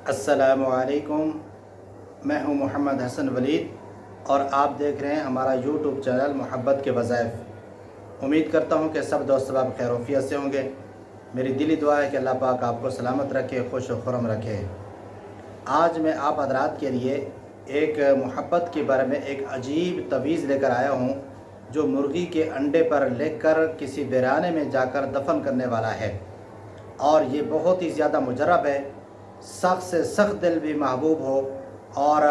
السلام علیکم، میں ہوں محمد حسن ولید اور آپ دیکھ رہے ہیں ہمارا یوٹیوب چینل محبت کے وظائف۔ امید کرتا ہوں کہ سب دوست احباب خیر و عافیت سے ہوں گے۔ میری دلی دعا ہے کہ اللہ پاک آپ کو سلامت رکھے، خوش و خرم رکھے۔ آج میں آپ حضرات کے لیے ایک محبت کے بارے میں ایک عجیب تویز لے کر آیا ہوں، جو مرغی کے انڈے پر لکھ کر کسی ویرانے میں جا کر دفن کرنے والا ہے، اور یہ بہت ہی زیادہ مجرب ہے۔ سخت سے سخت دل بھی محبوب ہو اور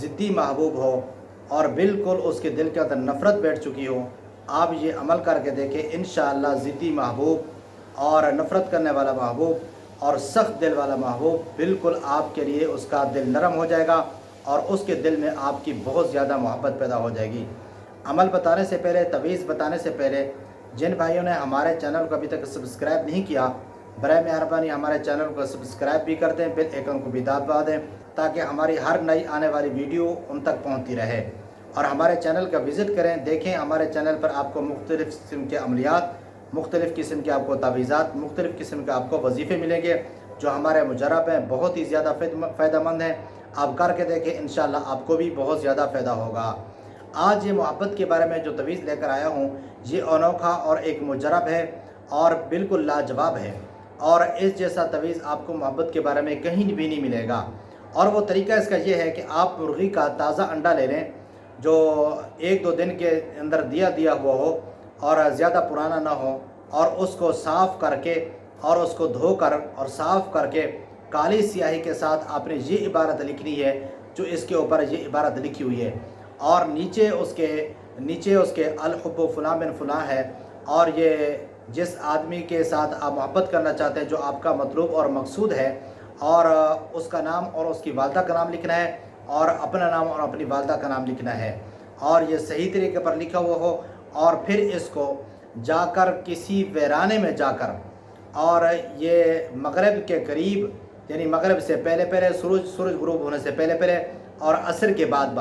ضدی محبوب ہو اور بالکل اس کے دل کے اندر نفرت بیٹھ چکی ہو، آپ یہ عمل کر کے دیکھیں، انشاءاللہ ضدی محبوب اور نفرت کرنے والا محبوب اور سخت دل والا محبوب بالکل آپ کے لیے اس کا دل نرم ہو جائے گا اور اس کے دل میں آپ کی بہت زیادہ محبت پیدا ہو جائے گی۔ عمل بتانے سے پہلے، تویز بتانے سے پہلے، جن بھائیوں نے ہمارے چینل کو ابھی تک سبسکرائب نہیں کیا، برائے مہربانی ہمارے چینل کو سبسکرائب بھی کر دیں، بیل آئیکن کو بھی دبا دیں تاکہ ہماری ہر نئی آنے والی ویڈیو ان تک پہنچتی رہے، اور ہمارے چینل کا وزٹ کریں، دیکھیں ہمارے چینل پر آپ کو مختلف قسم کے عملیات، مختلف قسم کے آپ کو تعویذات، مختلف قسم کے آپ کو وظیفے ملیں گے جو ہمارے مجرب ہیں، بہت ہی زیادہ فائدہ مند ہیں۔ آپ کر کے دیکھیں، انشاءاللہ آپ کو بھی بہت زیادہ فائدہ ہوگا۔ آج یہ محبت کے بارے میں جو تویز لے کر آیا ہوں، یہ انوکھا اور ایک مجرب ہے اور بالکل لاجواب ہے، اور اس جیسا تویز آپ کو محبت کے بارے میں کہیں بھی نہیں ملے گا۔ اور وہ طریقہ اس کا یہ ہے کہ آپ مرغی کا تازہ انڈا لے لیں، جو 1-2 دن کے اندر دیا ہوا ہو اور زیادہ پرانا نہ ہو، اور اس کو صاف کر کے اور اس کو دھو کر اور صاف کر کے کالی سیاہی کے ساتھ آپ نے یہ عبارت لکھنی ہے، جو اس کے اوپر یہ عبارت لکھی ہوئی ہے، اور نیچے اس کے الحب فلاں بن فلاں ہے، اور یہ جس آدمی کے ساتھ آپ محبت کرنا چاہتے ہیں، جو آپ کا مطلوب اور مقصود ہے، اور اس کا نام اور اس کی والدہ کا نام لکھنا ہے، اور اپنا نام اور اپنی والدہ کا نام لکھنا ہے، اور یہ صحیح طریقے پر لکھا ہوا ہو، اور پھر اس کو جا کر کسی ویرانے میں جا کر، اور یہ مغرب کے قریب، یعنی مغرب سے پہلے پہلے، سورج غروب ہونے سے پہلے پہلے اور عصر کے بعد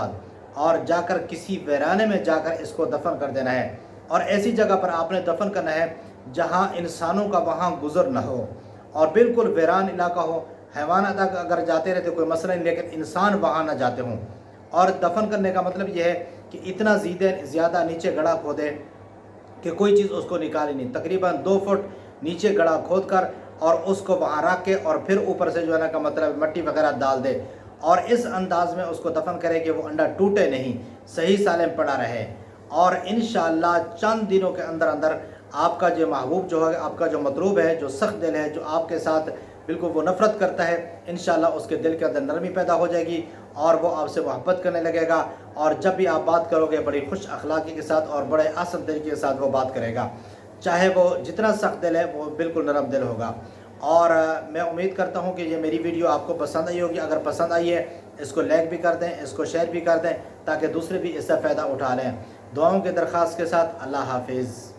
اور جا کر کسی ویرانے میں جا کر اس کو دفن کر دینا ہے، اور ایسی جگہ پر آپ نے دفن کرنا ہے جہاں انسانوں کا وہاں گزر نہ ہو، اور بالکل ویران علاقہ ہو۔ حیوانات اگر جاتے رہتے کوئی مسئلہ نہیں، لیکن انسان وہاں نہ جاتے ہوں۔ اور دفن کرنے کا مطلب یہ ہے کہ اتنا زیادہ نیچے گڑھا کھودے کہ کوئی چیز اس کو نکالی نہیں، تقریباً 2 فٹ نیچے گڑھا کھود کر اور اس کو وہاں رکھ کے، اور پھر اوپر سے جو ہے نا کا مطلب مٹی وغیرہ ڈال دے، اور اس انداز میں اس کو دفن کرے کہ وہ انڈا ٹوٹے نہیں، صحیح سالم پڑا رہے، اور انشاءاللہ چند دنوں کے اندر اندر آپ کا جو محبوب جو ہے، آپ کا جو مطلوب ہے، جو سخت دل ہے، جو آپ کے ساتھ بالکل وہ نفرت کرتا ہے، انشاءاللہ اس کے دل کے اندر نرمی پیدا ہو جائے گی اور وہ آپ سے محبت کرنے لگے گا، اور جب بھی آپ بات کرو گے بڑی خوش اخلاقی کے ساتھ اور بڑے آسان طریقے کے ساتھ وہ بات کرے گا، چاہے وہ جتنا سخت دل ہے وہ بالکل نرم دل ہوگا۔ اور میں امید کرتا ہوں کہ یہ میری ویڈیو آپ کو پسند آئی ہوگی۔ اگر پسند آئی ہے اس کو لائک بھی کر دیں، اس کو شیئر بھی کر دیں تاکہ دوسرے بھی اس سے فائدہ اٹھا لیں۔ دعاؤں کی درخواست کے ساتھ، اللہ حافظ۔